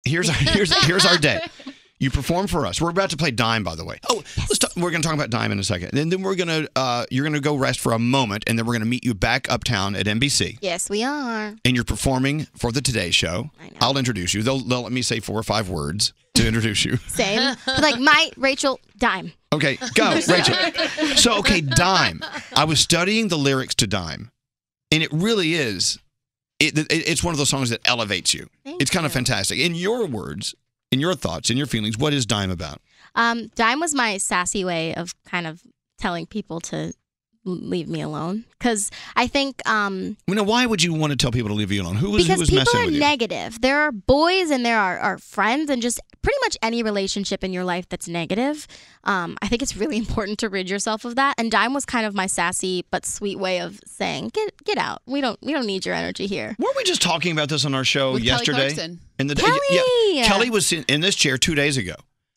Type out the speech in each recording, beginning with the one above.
here's our day. You perform for us. We're about to play Dime, by the way. Oh, we're going to talk about Dime in a second. And then you're going to go rest for a moment, and then we're going to meet you back uptown at NBC. Yes, we are. And you're performing for the Today Show. I know. I'll introduce you. They'll let me say 4 or 5 words to introduce you. Same. Like my Rachel Dime. Okay, go, Rachel. So, okay, Dime. I was studying the lyrics to Dime, and it really is. It's one of those songs that elevates you. It's kind of fantastic. In your words, in your thoughts, in your feelings, what is Dime about? Dime was my sassy way of kind of telling people to leave me alone. Because I think... why would you want to tell people to leave you alone? Who was because messing with you? people are negative. There are boys and there are friends and just pretty much any relationship in your life that's negative. I think it's really important to rid yourself of that. And Dime was kind of my sassy but sweet way of saying, get out. We don't need your energy here. Weren't we just talking about this on our show yesterday? Kelly! Kelly was in this chair 2 days ago.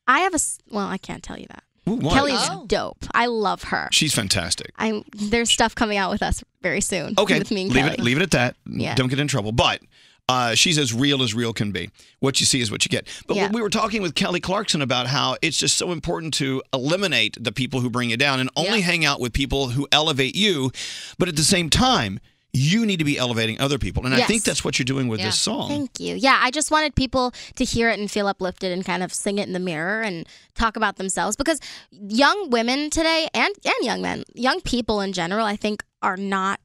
I can't tell you that. Ooh, why? Kelly's dope. I love her. She's fantastic. There's stuff coming out with us very soon. Okay, with me and Kelly. leave it at that. Yeah. Don't get in trouble. But she's as real can be. What you see is what you get. But we were talking with Kelly Clarkson about how it's just so important to eliminate the people who bring you down and only hang out with people who elevate you. But at the same time, you need to be elevating other people. And I think that's what you're doing with this song. Thank you. Yeah, I just wanted people to hear it and feel uplifted and kind of sing it in the mirror and talk about themselves. Because young women today and young men, young people in general, I think are not...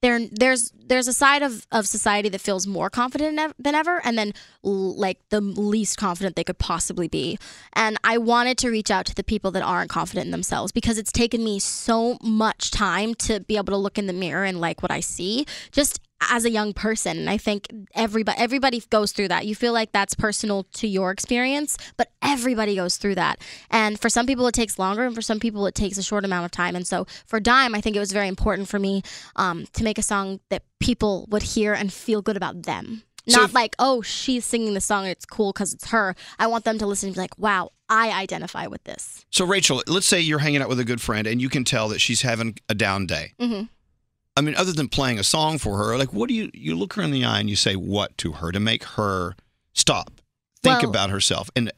There's a side of society that feels more confident than ever, and then like the least confident they could possibly be. And I wanted to reach out to the people that aren't confident in themselves because it's taken me so much time to be able to look in the mirror and like what I see just as a young person. And I think everybody goes through that. You feel like that's personal to your experience, but everybody goes through that. And for some people it takes longer, and for some people it takes a short amount of time. And so for Dime, I think it was very important for me to make a song that people would hear and feel good about them. Not like, oh, she's singing the song and it's cool because it's her. I want them to listen and be like, wow, I identify with this. So Rachel, let's say you're hanging out with a good friend and you can tell that she's having a down day. Mm-hmm. I mean, other than playing a song for her, like, what do you look her in the eye and you say what to her to make her stop, think about herself, and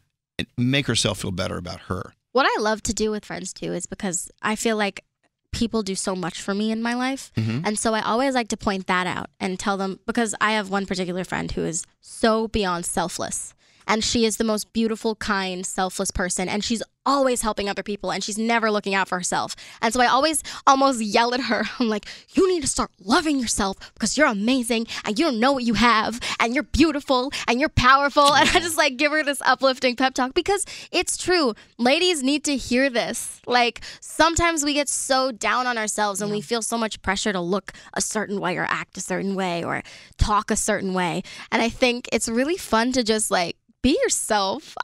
make herself feel better about her? What I love to do with friends, too, is because I feel like people do so much for me in my life. Mm-hmm. And so I always like to point that out and tell them, because I have one particular friend who is so beyond selfless. And she is the most beautiful, kind, selfless person. And she's always helping other people. And she's never looking out for herself. And so I always almost yell at her. I'm like, you need to start loving yourself because you're amazing. And you don't know what you have. And you're beautiful. And you're powerful. And I just like give her this uplifting pep talk. Because it's true. Ladies need to hear this. Like sometimes we get so down on ourselves. And we feel so much pressure to look a certain way or act a certain way or talk a certain way. And I think it's really fun to just like, be yourself.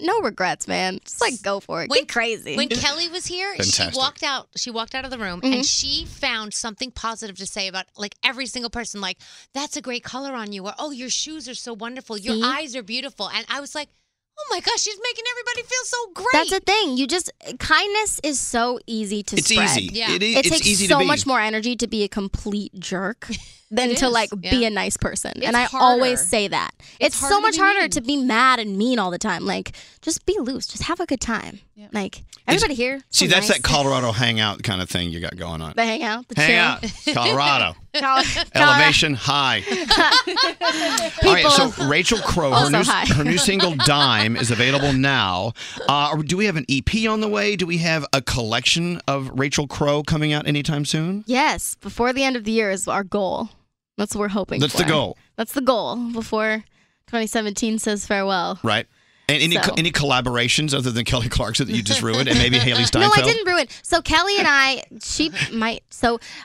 No regrets, man. Just like go for it. Get crazy. When Kelly was here, Fantastic. she walked out of the room and she found something positive to say about like every single person. Like, that's a great color on you. Or, oh, your shoes are so wonderful. Your eyes are beautiful. And I was like, oh my gosh, she's making everybody feel so great. That's the thing. Kindness is so easy to spread. It's easy. Yeah. It It's takes easy so to be. much more energy to be a complete jerk than to like be a nice person. It's and I harder. always say that. It's so harder much to be harder mean. to be mad and mean all the time. Like, just be loose. Just have a good time. Yep. Like, everybody here. See, so that's nice. that Colorado hangout kind of thing you got going on. The hangout. The Hang chill. out, Colorado. Colorado. Elevation high. All right, so Rachel Crow, her new single Dime is available now. Do we have an EP on the way? Do we have a collection of Rachel Crow coming out anytime soon? Yes, before the end of the year is our goal. That's what we're hoping That's for. the goal. That's the goal before 2017 says farewell. Right. And any collaborations other than Kelly Clarkson that you just ruined, and maybe Haley Steinfeld? No, I didn't ruin. So Kelly and I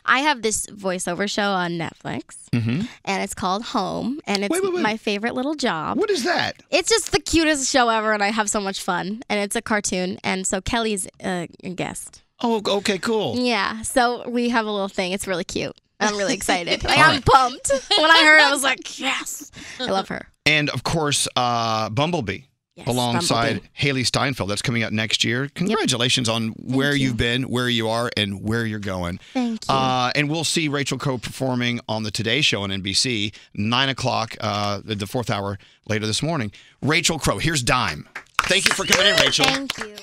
have this voiceover show on Netflix, and it's called Home, and it's my favorite little job. What is that? It's just the cutest show ever, and I have so much fun, and it's a cartoon, and so Kelly's a guest. Oh, okay, cool. Yeah, so we have a little thing. It's really cute. I'm really excited. I'm pumped. When I heard it, I was like, yes. I love her. And, of course, Bumblebee. Yes, alongside Bumblebee. Haley Steinfeld. That's coming out next year. Congratulations on where you've been, where you are, and where you're going. Thank you. And we'll see Rachel Crow performing on the Today Show on NBC, 9 o'clock, the fourth hour later this morning. Rachel Crow, here's Dime. Thank you for coming in, Rachel. Thank you.